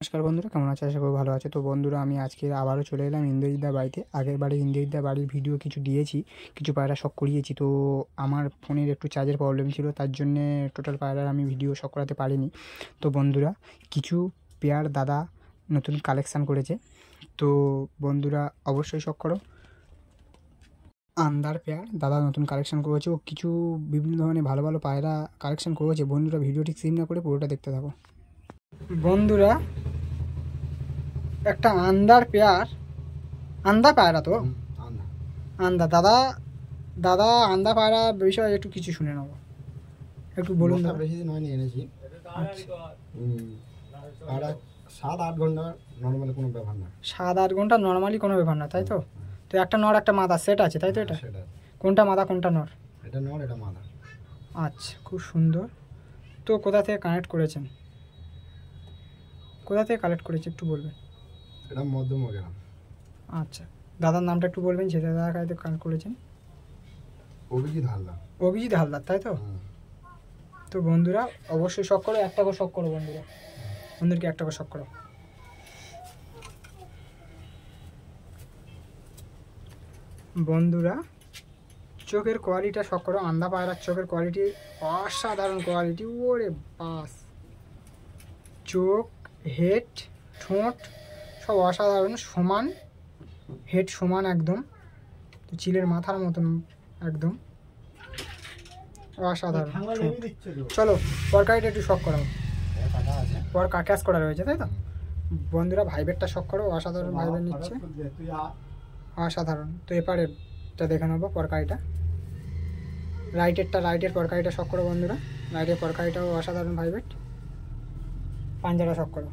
নমস্কার বন্ধুরা, কেমন আছে? আশা করি ভালো আছে। তো বন্ধুরা, আমি আজকে আবারও চলে এলাম ইন্দ্রজিৎদার বাড়িতে। আগের বাড়ি ইন্দ্রজিৎদার বাড়ির ভিডিও কিছু দিয়েছি, কিছু পায়রা শখ করিয়েছি। তো আমার ফোনের একটু চার্জের প্রবলেম ছিল, তার জন্যে টোটাল পায়রার আমি ভিডিও শখ করাতে পারিনি। তো বন্ধুরা, কিছু পেয়ার দাদা নতুন কালেকশান করেছে, তো বন্ধুরা অবশ্যই শখ করো। আন্দার পেয়ার দাদা নতুন কালেকশান করেছে, ও কিছু বিভিন্ন ধরনের ভালো ভালো পায়রা কালেকশান করেছে। বন্ধুরা, ভিডিওটি স্কিপ না করে পুরোটা দেখতে থাকো। বন্ধুরা, একটা আন্দার পেয়ার, আন্দা পায়রা তো আন্দা দাদা দাদা আন্দা পায়রা বিষয়ে একটু কিছু শুনে নেবো, একটু বলুন। বেশি দিন হয়নি এনেছি। আর 7-8 ঘন্টা নর্মালি কোনো ব্যাপার না। 7-8 ঘন্টা নর্মালি কোনো ব্যাপার না, তাই তো? তো একটা নর একটা মাদা সেট আছে, তাই তো? এটা কোনটা মাদা কোনটা নর? এটা নর, এটা মাদা। আচ্ছা, খুব সুন্দর। তো কোথা থেকে কানেক্ট করেছেন, কোথা থেকে কালেক্ট করেছে একটু বলবেন? এটা মধ্যমগ্রাম। আচ্ছা, দাদার নামটা একটু বলবেন, যে দাদার কাছে কানেক্ট করেছেন? অভিজিৎ হালদার। অভিজিৎ হালদার, তাই তো? তো বন্ধুরা অবশ্যই শখ করো, একটা করে শখ করো বন্ধুরা, বন্ধুদেরকে একটা করে শখ করো। বন্ধুরা, চোখের কোয়ালিটিটা শখ করো। আন্দা পায়রার চোখের কোয়ালিটি অসাধারণ কোয়ালিটি। ওরে বাস, চোখ, হেড, ঠোঁট সব অসাধারণ, সমান হেড, সমান একদম, তো চিলের মাথার মতন একদম অসাধারণ। চলো পরকাইটা একটু শখ করাও। পর ক্যাশ করা রয়েছে, তাই তো? বন্ধুরা, ভাইবেরটা শখ করো, অসাধারণ ভাইবের নিচ্ছে, অসাধারণ। তো এপারেরটা দেখে নেবো, পরকাইটা রাইটের পরকাইটা শখ করো বন্ধুরা। রাইটের পরকাইটাও অসাধারণ ভাইবেট। পাঞ্জাটা শখ করো।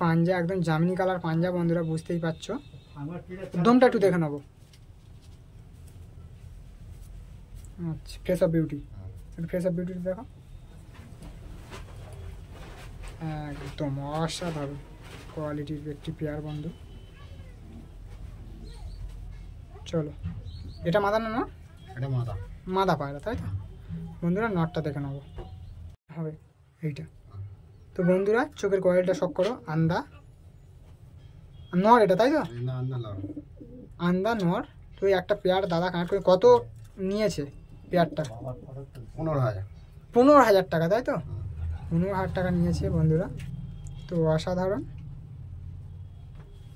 পাঞ্জা একদম জামিনি কালার পাঞ্জা বন্ধুরা, বুঝতেই পারছো। দমটা একটু দেখে নেবো। আচ্ছা, face of beauty, face of beauty দেখো, একদম অসাধারণ কোয়ালিটির একটি পেয়ার বন্ধু। চলো, এটা মাদা না? এটা মাদা। মাদা পায়রা, তাই তো? বন্ধুরা, নটটা দেখে নেবো হবে এইটা। তো বন্ধুরা, চোখের কোয়ালিটিটা শখ করো। আন্দা নর এটা, তাই তো? আন্দা নর। তো একটা পেয়ার দাদা কানেক্ট করে কত নিয়েছে পেয়ারটা? 15,000 টাকা, তাই তো? 15,000 টাকা নিয়েছে বন্ধুরা। তো অসাধারণ,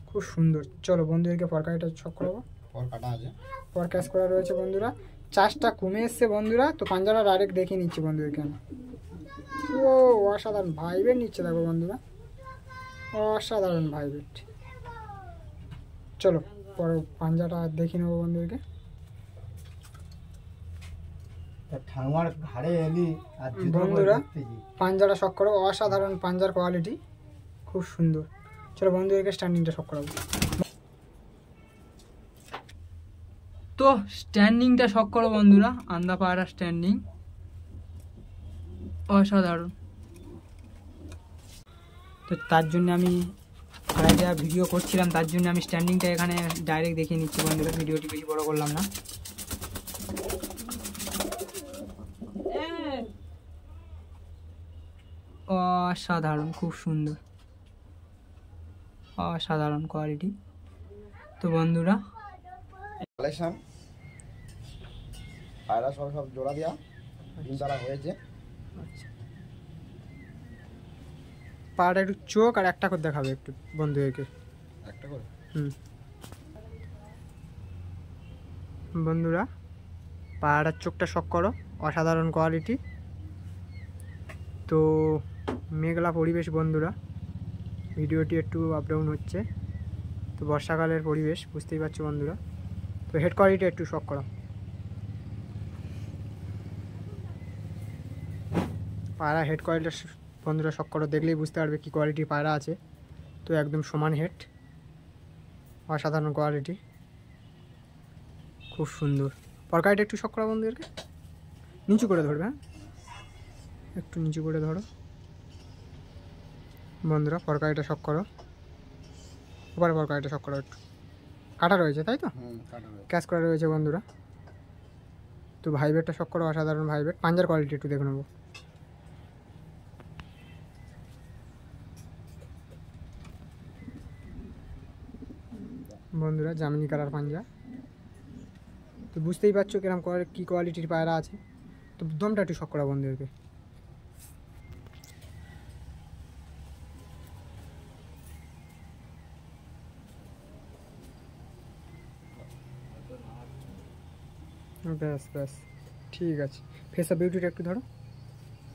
খুব সুন্দর। চলো বন্ধুদেরকে পরকাইটা শখ করবো। পর ক্যাশ করা রয়েছে বন্ধুরা। চার্জটা কমে এসছে বন্ধুরা, তো পাঞ্জাটা ডাইরেক্ট দেখিয়ে নিচ্ছি বন্ধুদেরকে আমি। ও অসাধারণ ভাইবেট নিচ্ছে, দেখো বন্ধুরা, অসাধারণ ভাইবেট। চলো পর পাঞ্জাটা দেখে নেবো বন্ধুদেরকে। বন্ধুরা, পাঞ্জাটা শখ করো, অসাধারণ পাঞ্জার কোয়ালিটি, খুব সুন্দর। চলো বন্ধুদেরকে স্ট্যান্ডিংটা শখ করাবো। তো স্ট্যান্ডিংটা শখ করো বন্ধুরা, আন্দা পায়রা স্ট্যান্ডিং অসাধারণ। তো তার জন্য আমি যা ভিডিও করছিলাম, তার জন্য আমি স্ট্যান্ডিংটা এখানে ডাইরেক্ট দেখিয়ে নিচ্ছি বন্ধুরা, ভিডিওটি বেশি বড় করলাম না। অসাধারণ, খুব সুন্দর, অসাধারণ কোয়ালিটি। তো বন্ধুরা, কালেকশন পায়রা সব জোড়া দেওয়া, ডিম তারা হয়েছে। আচ্ছা, পাড়াটা একটু চোখ আর একটা করে দেখাবে একটু বন্ধুদেরকে, একটা করে। বন্ধুরা, পাড়াটার চোখটা শখ করো, অসাধারণ কোয়ালিটি। তো মেঘলা পরিবেশ বন্ধুরা, ভিডিওটি একটু আপ ডাউন হচ্ছে, তো বর্ষাকালের পরিবেশ বুঝতেই পারছো বন্ধুরা। তো হেড কোয়ালিটি একটু শখ করো। পায়রা হেড কোয়ালিটি বন্ধুরা শখ করো, দেখলেই বুঝতে পারবে কী কোয়ালিটির পায়রা আছে। তো একদম সমান হেড, অসাধারণ কোয়ালিটি, খুব সুন্দর। পরকাইটা একটু শখ করো বন্ধুদেরকে, নিচু করে ধরবে, হ্যাঁ একটু নিচু করে ধরো বন্ধুরা। পরকাইটা শখ করো, ওপরে পরকাইটা শখ করো। একটু কাটা রয়েছে, তাই তো? ক্যাশ করা রয়েছে বন্ধুরা। তো ভাইবেটটা শখ করো, অসাধারণ ভাইবেট। পাঞ্জার কোয়ালিটি একটু দেখে নেবো। বন্ধুরা জামিনি কালার পাঞ্জা। তো বুঝতেই পারছো কিরকম কী কোয়ালিটির পায়রা আছে। তো দমটা একটু শখ করা বন্ধুদেরকে। ব্যাস ব্যাস, ঠিক আছে। ফেস অফ বিউটিটা একটু ধরো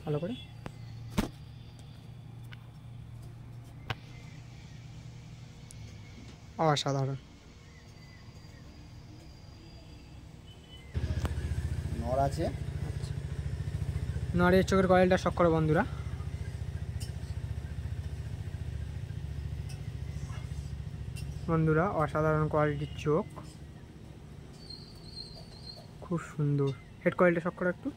ভালো করে। অসাধারণ। নর আছে, নরের চোখের কোয়ালিটিটা শখ করো বন্ধুরা। বন্ধুরা অসাধারণ কোয়ালিটির চোখ, খুব সুন্দর। হেড কোয়ালিটি শখ করো একটু।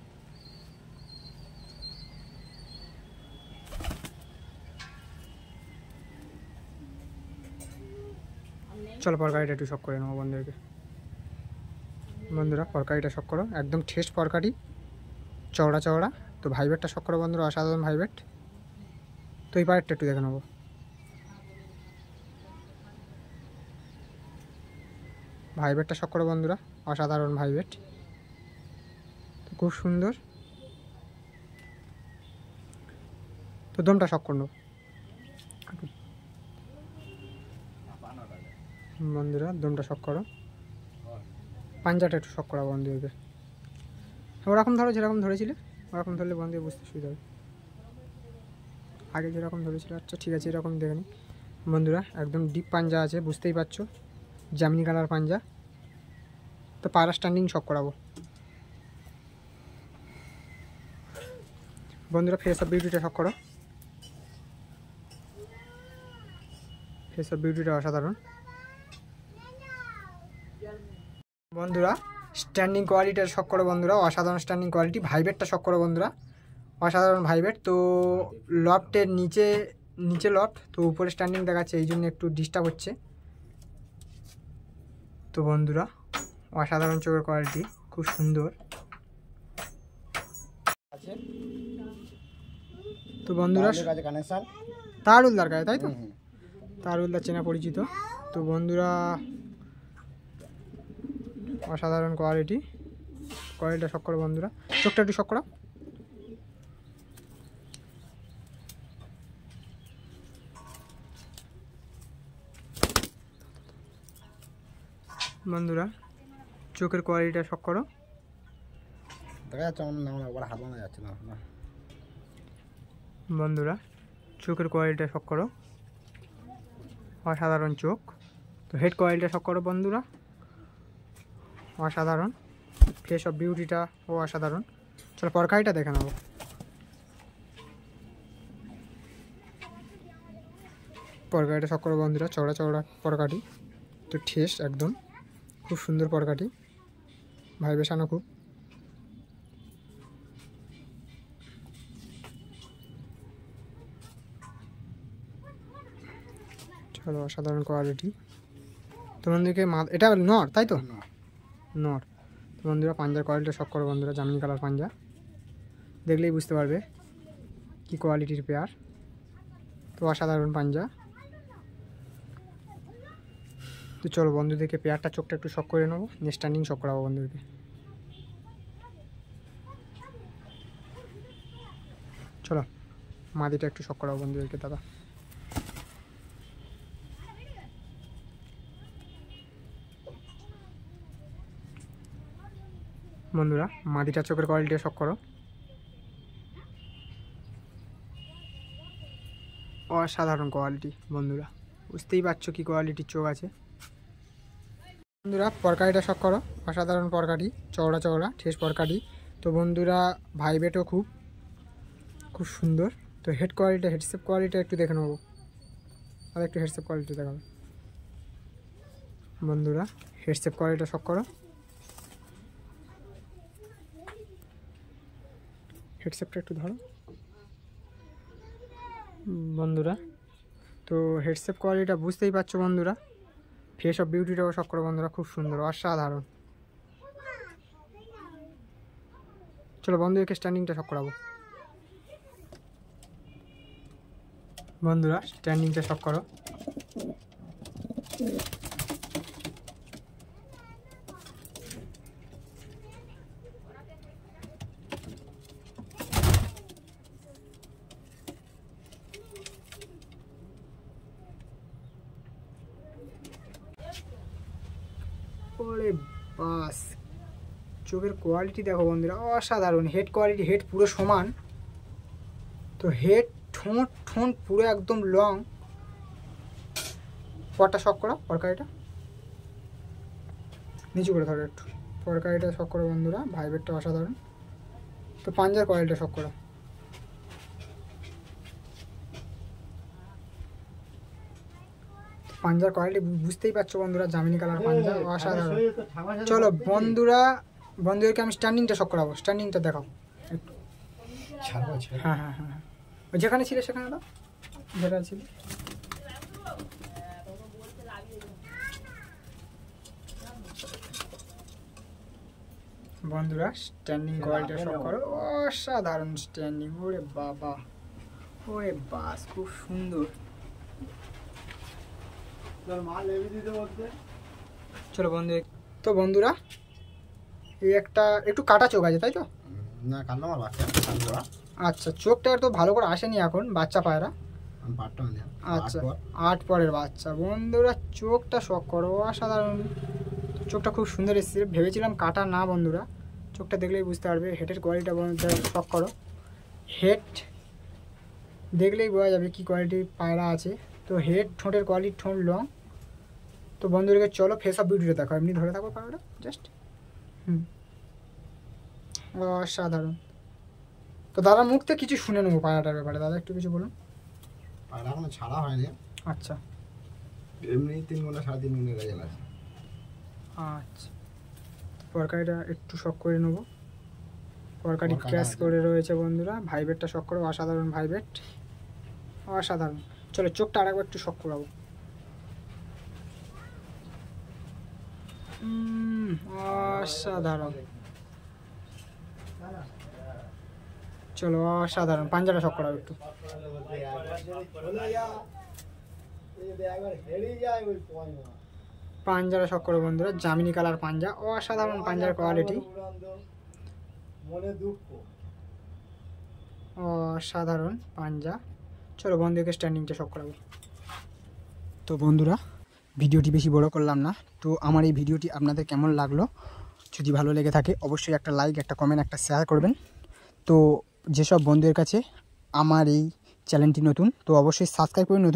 চলো পরকারিটা একটু শখ করে নেবো বন্ধুদেরকে। বন্ধুরা পরকারিটা শখ করো, একদম ঠেস পরকারি, চওড়া চওড়া। তো ভাইবেটটা শখ করো বন্ধুরা, অসাধারণ ভাইবেট। তো এই পায়েরটা একটু দেখে নেবো। ভাইবেটটা শখ করো বন্ধুরা, অসাধারণ ভাইবেট। তো খুব সুন্দর। তো দমটা শখ করো বন্ধুরা, দমটা শখ করো। পাঞ্জাটা একটু শখ করা বন্ধুদেরকে। ওরকম ধরো যেরকম ধরেছিলে, ওরকম ধরলে বন্ধুদের বুঝতে সুবিধা হবে। আগে যেরকম ধরেছিল, আচ্ছা ঠিক আছে, এরকম দেখে নিই বন্ধুরা। একদম ডিপ পাঞ্জা আছে, বুঝতেই পারছো, জামনি কালার পাঞ্জা। তো পায়রা স্ট্যান্ডিং শখ করাবো বন্ধুরা। ফেস অফ বিউটিটা শখ করো। ফেস অফ বিউটিটা অসাধারণ বন্ধুরা। স্ট্যান্ডিং কোয়ালিটিটা শখ করো বন্ধুরা, অসাধারণ স্ট্যান্ডিং কোয়ালিটি। ভাইবেটটা শখ করো বন্ধুরা, অসাধারণ ভাইবেট। তো লফটের নিচে লফট, তো উপরে স্ট্যান্ডিং দেখাচ্ছে, এই জন্য একটু ডিস্টার্ব হচ্ছে। তো বন্ধুরা অসাধারণ চোখের কোয়ালিটি, খুব সুন্দর। তো বন্ধুরা কানেকশন তারুলদার গায়ে, তাই তো? তারুলদার চেনা পরিচিত। তো বন্ধুরা অসাধারণ কোয়ালিটিটা শখ করো বন্ধুরা। চোখটা একটু শখ করো। বন্ধুরা চোখের কোয়ালিটিটা শখ করো। দেখা যাচ্ছে আমার নাম একবার হাত বানা যাচ্ছে না। বন্ধুরা চোখের কোয়ালিটিটা শখ করো, অসাধারণ চোখ। তো হেড কোয়ালিটিটা শখ করো বন্ধুরা, অসাধারণ। ফেস অফ বিউটিটা ও অসাধারণ। চলো পরকারিটা দেখে নেবো। পরকারিটা শখ করো বন্ধুরা, চওড়া চওড়া পরকাটি। তো ঠেস একদম, খুব সুন্দর পরকাটি, ভাইবেশানো খুব। চলো অসাধারণ কোয়ালিটি। তোমাদেরকে এটা নর, তাই তো? নর। তো বন্ধুরা পাঞ্জার কোয়ালিটিটা শখ করো বন্ধুরা, জামিনি কালার পাঞ্জা। দেখলেই বুঝতে পারবে কি কোয়ালিটির পেয়ার। তো অসাধারণ পাঞ্জা। তো চলো বন্ধুদেরকে পেয়ারটা চোখটা একটু শখ করে নেবো, স্ট্যান্ডিং শখ করাবো বন্ধুদেরকে। চলো মাদিটা একটু শখ করাবো বন্ধুদেরকে দাদা। বন্ধুরা মাদিটা চোখের কোয়ালিটিটা শখ করো, অসাধারণ কোয়ালিটি বন্ধুরা। বুঝতেই পারছো কি কোয়ালিটির চোখ আছে। বন্ধুরা পরকাটিটা শখ করো, অসাধারণ পরকাটি, চওড়া চওড়া ঠেস পরকাটি। তো বন্ধুরা ভাইবেটও খুব সুন্দর। তো হেডসেপ কোয়ালিটি একটু দেখে নেবো, আর একটু হেডসেপ কোয়ালিটি দেখাবো বন্ধুরা। হেডসেপ কোয়ালিটিটা শখ করো, হেডসেপটা একটু ধরো বন্ধুরা। তো হেডসেপ কোয়ালিটিটা বুঝতেই পারছো বন্ধুরা। ফেস অফ বিউটিটাও শখ করো বন্ধুরা, খুব সুন্দর, অসাধারণ। চলো বন্ধুদেরকে স্ট্যান্ডিংটা শক করাবো। বন্ধুরা স্ট্যান্ডিংটা শক করো। ওরে বাস, চোখের কোয়ালিটি দেখো বন্ধুরা, অসাধারণ। হেড কোয়ালিটি, হেড পুরো সমান, তো হেড ঠোঁট ঠোঁট পুরো একদম লং। পরটা শক করো, পরকারিটা নিচু করে ধরো একটু, পরকারিটা শক করো বন্ধুরা, ভাইবেটটা অসাধারণ। তো পাঞ্জার কোয়ালিটিটা শক করো। পাঞ্জার কোয়ালিটি বুঝতেই পারছো বন্ধুরা, জামিনী কালার পাঞ্জা, অসাধারণ। চলো বন্ধুরা, বন্ধুদেরকে আমি স্ট্যান্ডিংটা শক করাবো, স্ট্যান্ডিংটা দেখাও একটু। হ্যাঁ হ্যাঁ হ্যাঁ, ওই যেখানে ছিল সেখানে দাও, যেটা ছিল। বন্ধুরা স্ট্যান্ডিং কোয়ালিটিটা শক করো, অসাধারণ স্ট্যান্ডিং। ওরে বাবা, ওরে বাস, খুব সুন্দর। চলো বন্ধু, তো বন্ধুরা এই একটা একটু কাটা চোখ আছে তাই তো? না, কাল আমার বাচ্চা আচ্ছা, চোখটা তো ভালো করে আসেনি এখন, বাচ্চা পায়রা। আচ্ছা, 8 পরের বাচ্চা। বন্ধুরা চোখটা শক করো, অসাধারণ। চোখটা খুব সুন্দর এসেছে, ভেবেছিলাম কাটা না বন্ধুরা, চোখটা দেখলেই বুঝতে পারবে। হেডের কোয়ালিটিটা বন্ধুরা শক করো, হেড দেখলেই বোঝা যাবে কী কোয়ালিটির পায়রা আছে। তো হেড, ঠোঁটের কোয়ালিটি, ঠোঁট লং। তো বন্ধুদেরকে চলো ফেস অফ বিউটিটা দেখো, এমনি ধরে থাকো পায়রাটা জাস্ট। অসাধারণ। তো দাদা মুখ থেকে কিছু শুনে নেবো পায়রাটার ব্যাপারে, দাদা একটু কিছু বলুন। পায়রা এখনো ছাড়া হয়নি। আচ্ছা, এমনি 3 ঘন্টা 3.5 ঘন্টা রেজাল্ট আছে। আচ্ছা, পরকারিটা একটু শক করে নেবো। পরকারি ক্র্যাশ করে রয়েছে বন্ধুরা, ভাইবেটটা শক করো, অসাধারণ ভাইবেট, অসাধারণ। চলো চোখটা আরেকবার একটু শক করাবো। অসাধারণ, চলো অসাধারণ। পাঞ্জাটা শক করাবো একটু। পাঞ্জাটা শক করো বন্ধুরা, জামিনী কালার পাঞ্জা, অসাধারণ পাঞ্জার কোয়ালিটি, অসাধারণ পাঞ্জা। চলো বন্ধুকে স্ট্যান্ডিংটা শক করাবো। তো বন্ধুরা ভিডিওটি বেশি বড় করলাম না, তো আমার এই ভিডিওটি আপনাদের কেমন লাগলো, যদি ভালো লেগে থাকে অবশ্যই একটা লাইক, একটা কমেন্ট, একটা শেয়ার করবেন। তো যেসব বন্ধুদের কাছে আমার এই চ্যানেলটি নতুন, তো অবশ্যই সাবস্ক্রাইব করে নতুন